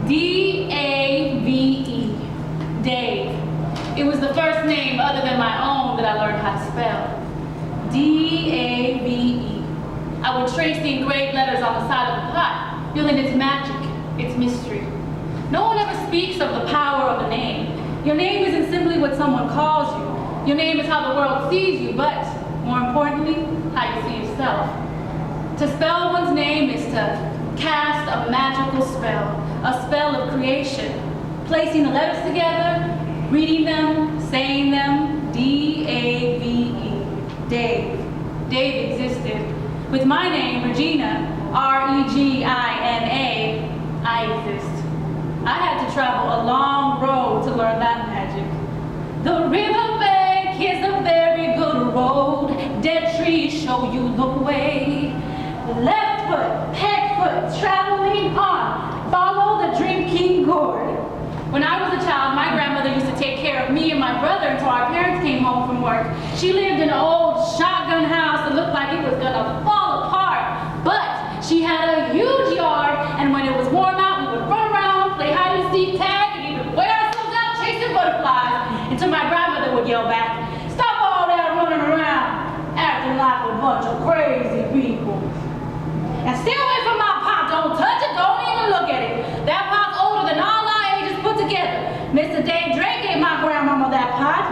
D-A-V-E, Dave. It was the first name other than my own that I learned how to spell. D-A-V-E. I would trace the engraved letters on the side of the pot, feeling its magic, its mystery. No one ever speaks of the power of a name. Your name isn't simply what someone calls you. Your name is how the world sees you, but more importantly, how you see yourself. To spell one's name is to cast a magical spell, a spell of creation, placing the letters together, reading them, saying them, D-A-V-E, Dave. Dave existed. With my name, Regina, R-E-G-I-N-A, I exist. I had to travel a long road to learn that magic. The riverbank is a very good road. Dead trees show you the way. Left foot, head foot, traveling on. Follow the drinking gourd. When I was a child, my grandmother used to take care of me and my brother until our parents came home from work. She lived in an old shotgun house that looked like it was gonna fall apart. But she had a huge yard, and when it was warm out, we would run around, play hide and seek, tag, and even wear ourselves out chasing butterflies until my grandmother would yell back, "Stop all that running around, acting like a bunch of crazy people. And stay away from my pot, don't touch it, don't even look at it. That pot's older than all our ages put together. Mr. Dave Drake gave my grandmama that pot."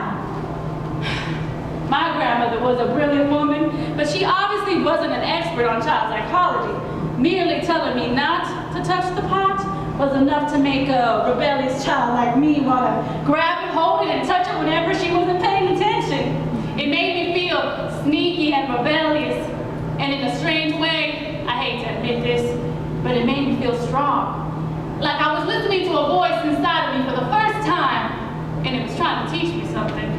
My grandmother was a brilliant woman, but she obviously wasn't an expert on child psychology. Merely telling me not to touch the pot was enough to make a rebellious child like me want to grab it, hold it, and touch it whenever she wasn't paying attention. It made me feel sneaky and rebellious, and in a strange way, I hate to admit this, but it made me feel strong. Like I was listening to a voice inside of me for the first time, and it was trying to teach me something.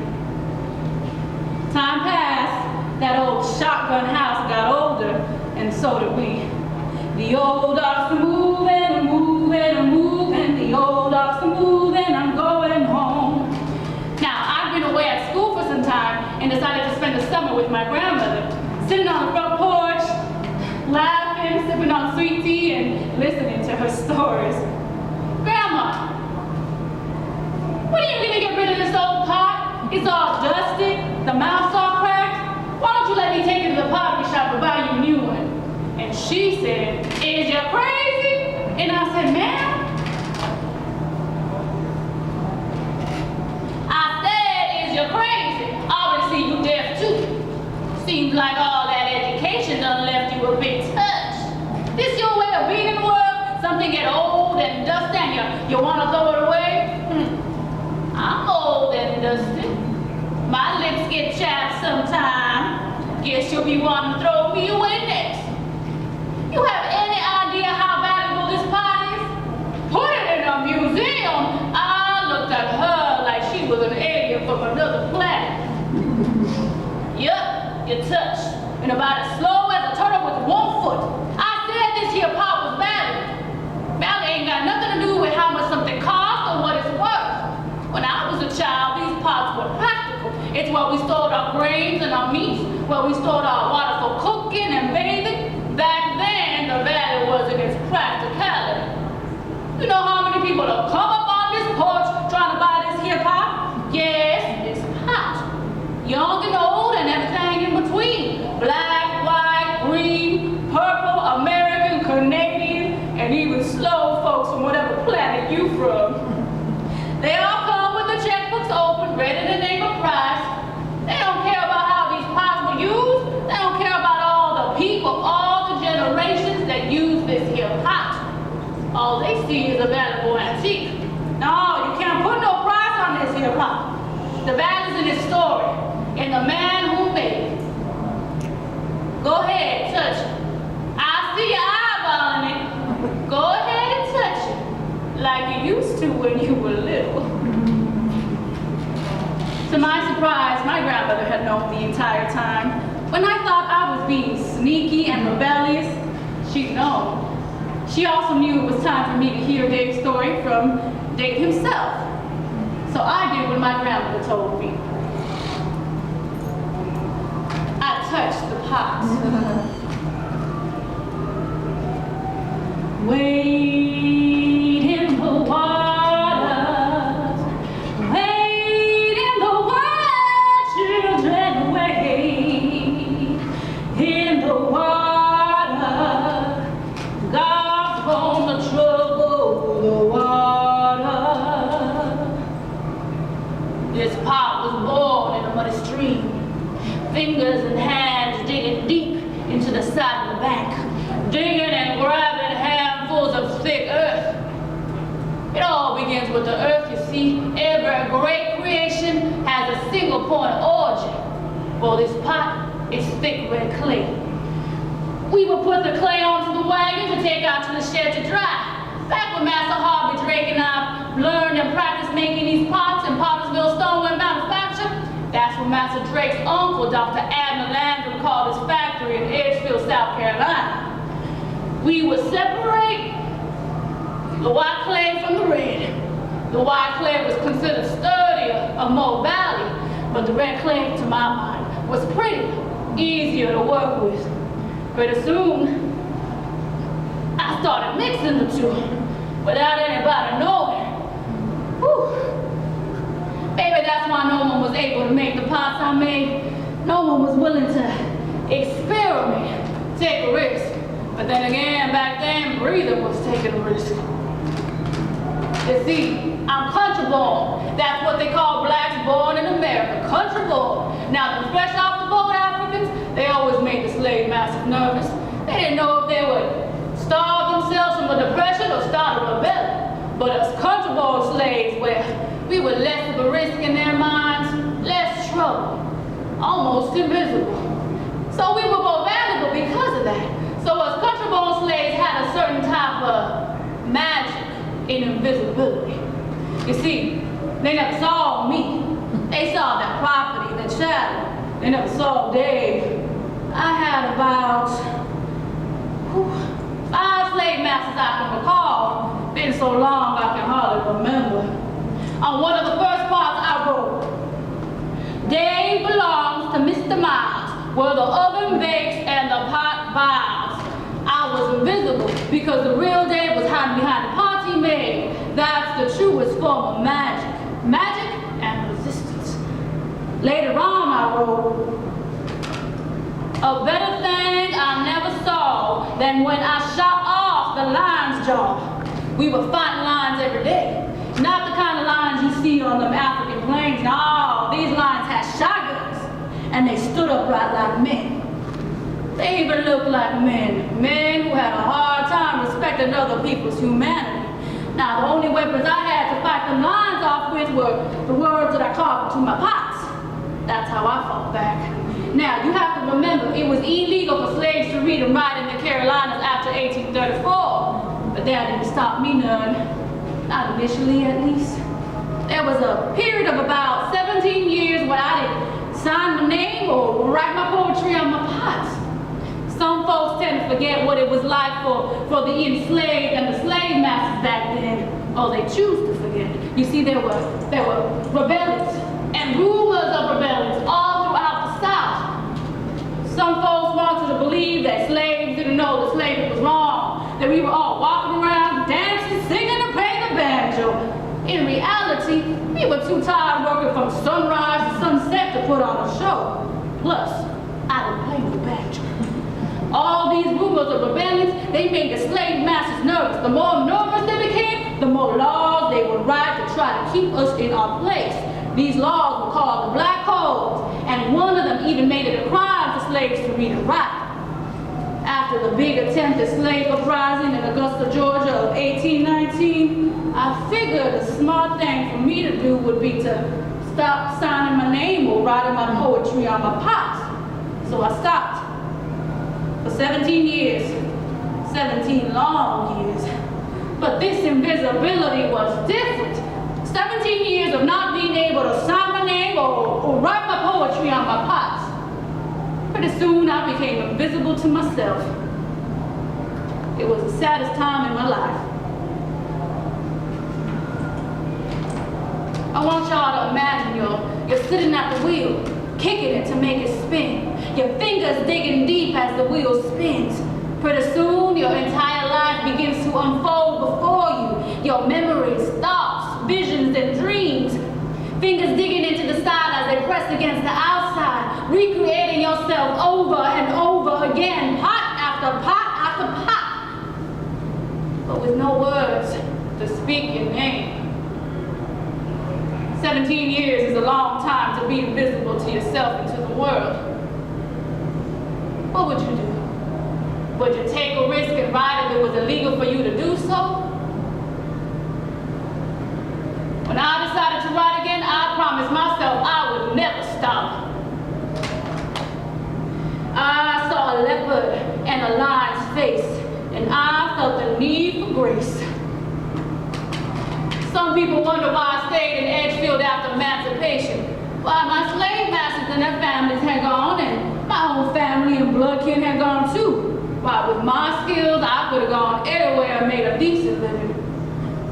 Time passed, that old shotgun house got older, and so did we. The old ox are moving, moving, moving, the old ox are moving, I'm going home. Now, I've been away at school for some time and decided to spend the summer with my grandmother, sitting on the front porch, laughing, sipping on sweet tea, and listening to her stories. "Grandma, when are you gonna get rid of this old pot? It's all dusty, the mouth's all cracked. Why don't you let me take it to the pottery shop and buy you a new one?" And she said, "Is you crazy?" And I said, "Ma'am?" I said, "Is you crazy? Obviously you deaf too. Seems like all that education done left you a bit touched. This your way of being in the world? Something get old and dusty and you want to throw it away? I'm old and dusty. My lips get chapped sometime. Guess you'll be wanting to throw me away next. You have any idea how valuable this pot is? Put it in a museum." I looked at her like she was an alien from another planet. "Yup, you touched, and about as slow as a turtle with 1 foot. I said this here pot was valuable. Value ain't got nothing to do with how much something costs or what it's worth. When I was a child, these pots were practical. It's where we stored our grains and our meats, where we stored our water for cooking and bathing. Back then, the value was in its practicality. You know how many people have come up on this porch trying to buy this here pot? Yes, this pot. Young and old and everything in between. Black, white, green, purple, American, Canadian, and even slow folks from whatever planet you from. They all come with the checkbooks open, ready to name a price. They don't care about how these pots were used. They don't care about all the people, all the generations that use this here pot. All they see is a valuable antique. No, you can't put no price on this here pot. The value's in its story, and the man who made it. Go ahead, touch it. I see your eyeballing it. Go ahead and touch it, like you used to when you were little." To my surprise, my grandmother had known the entire time. When I thought I was being sneaky and rebellious, she'd known. She also knew it was time for me to hear Dave's story from Dave himself. So I did what my grandmother told me. I touched the pot. Waiting for with the earth, you see, every great creation has a single point of origin. Well, this pot is thick red clay. We would put the clay onto the wagon to take out to the shed to dry. Back when Master Harvey Drake and I learned and practiced making these pots in Pottersville Stoneware Manufacture, that's when Master Drake's uncle, Dr. Abner Landrum, called his factory in Edgefield, South Carolina. We would separate the white clay from the red. The white clay was considered sturdier, of more value, but the red clay, to my mind, was prettier, easier to work with. Pretty soon, I started mixing the two without anybody knowing. Whew. Maybe that's why no one was able to make the pots I made. No one was willing to experiment, take a risk. But then again, back then, breathing was taking a risk. You see, I'm country born. That's what they call blacks born in America, country born. Now, the fresh off the boat Africans, they always made the slave masters nervous. They didn't know if they would starve themselves from a depression or start a rebellion. But us country born slaves, well, we were less of a risk in their minds, less trouble, almost invisible. So we were more valuable because of that. So us country born slaves had a certain type of magic in invisibility. You see, they never saw me. They saw that property, that shadow. They never saw Dave. I had about 5 slave masters I can recall. Been so long I can hardly remember. On one of the first parts I wrote, Dave belongs to Mr. Miles, where the oven bakes and the pot boils. I was invisible because the real Dave was hiding behind the pots he made. That's the truest form of magic. Magic and resistance. Later on I wrote, a better thing I never saw than when I shot off the lion's jaw. We were fighting lions every day. Not the kind of lions you see on the African plains. No, these lions had shotguns. And they stood upright like men. They even looked like men. Men who had a hard time respecting other people's humanity. Now, the only weapons I had to fight them lions off with were the words that I carved into my pots. That's how I fought back. Now, you have to remember, it was illegal for slaves to read and write in the Carolinas after 1834. But that didn't stop me none. Not initially, at least. There was a period of about 17 years where I didn't sign my name or write my poetry on my pots. Some folks tend to forget what it was like for the enslaved and the slave masters back then, or they choose to forget. You see, there were rebellions and rumors of rebellions all throughout the South. Some folks wanted to believe that slaves didn't know that slavery was wrong, that we were all walking around, dancing, singing, and playing the banjo. In reality, we were too tired working from sunrise to sunset to put on a show. Plus, I didn't play the banjo. All these rumors of rebellions, they made the slave masters nervous. The more nervous they became, the more laws they would write to try to keep us in our place. These laws were called the Black Codes, and one of them even made it a crime for slaves to read and write. After the big attempted slave uprising in Augusta, Georgia of 1819, I figured a smart thing for me to do would be to stop signing my name or writing my poetry on my pots. So I stopped. For 17 years, 17 long years. But this invisibility was different. 17 years of not being able to sign my name or write my poetry on my pots. Pretty soon I became invisible to myself. It was the saddest time in my life. I want y'all to imagine you're sitting at the wheel, kicking it to make it spin. Your fingers digging deep as the wheel spins. Pretty soon, your entire life begins to unfold before you. Your memories, thoughts, visions, and dreams. Fingers digging into the side as they press against the outside, recreating yourself over and over again, pot after pot after pot. But with no words to speak your name. 17 years is a long time to be invisible to yourself and to the world. What would you do? Would you take a risk and write if it was illegal for you to do so? felt the need for grace. Some people wonder why I stayed in Edgefield after emancipation. Why my slave masters and their families had gone, and my own family and blood kin had gone too. Why, with my skills, I could have gone anywhere and made a decent living.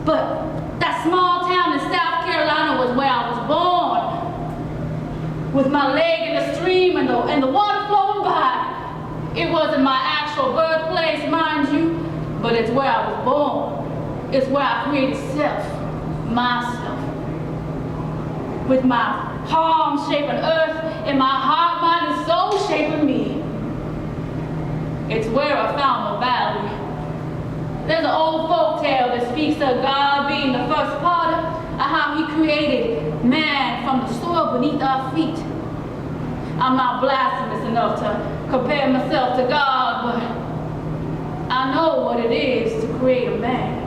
But that small town in South Carolina was where I was born. With my leg in the stream and the water flowing by. It wasn't my actual birthplace, mind you, but it's where I was born. It's where I created self, myself. With my palms shaping earth and my heart, mind, and soul shaping me. It's where I found the valley. There's an old folk tale that speaks of God being the first potter, and how he created man from the soil beneath our feet. I'm not blasphemous enough to compare myself to God, but I know what it is to create a man.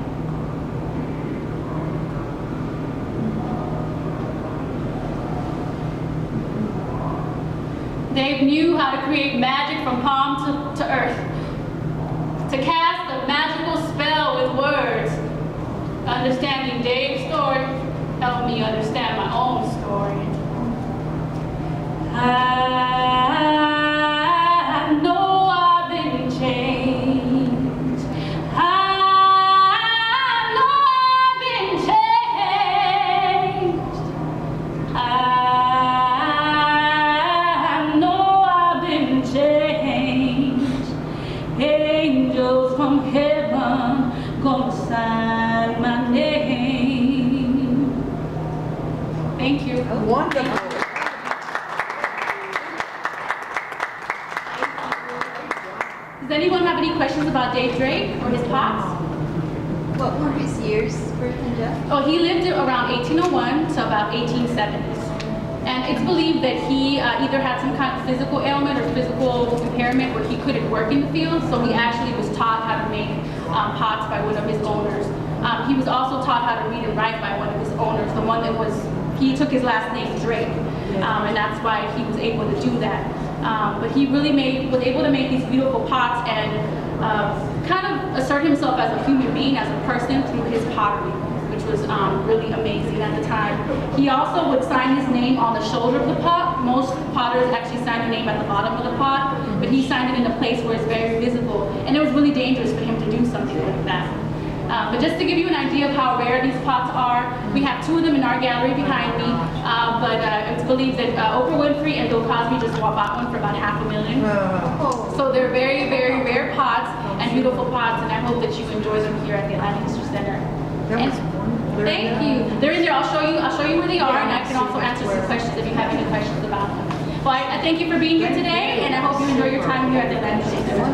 Dave knew how to create magic from palm to earth, to cast a magical spell with words. Understanding Dave's story helped me understand my own story. I know I've been changed. I know I've been changed. I know I've been changed. Angels from heaven gonna sign my name. Thank you. Wonderful. Does anyone have any questions about Dave Drake or his pots? What were his years, birth and death? Oh, he lived around 1801 to about 1870s. And it's believed that he either had some kind of physical ailment or physical impairment where he couldn't work in the field, so he actually was taught how to make pots by one of his owners. He was also taught how to read and write by one of his owners, the one that he took his last name, Drake, and that's why he was able to do that. But he really was able to make these beautiful pots and kind of assert himself as a human being, as a person through his pottery, which was really amazing at the time. He also would sign his name on the shoulder of the pot. Most potters actually sign their name at the bottom of the pot, but he signed it in a place where it's very visible, and it was really dangerous for him to do something like that. But just to give you an idea of how rare these pots are, we have two of them in our gallery behind me, but it's believed that Oprah Winfrey and Bill Cosby just bought one for about $500,000. So they're very, very rare pots and beautiful pots, and I hope that you enjoy them here at the Atlantic History Center. Thank you. They're in there. I'll show you where they are, and I can also answer some questions if you have any questions about them. Well, I thank you for being here today, and I hope you enjoy your time here at the Atlantic History Center.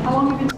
How long have you been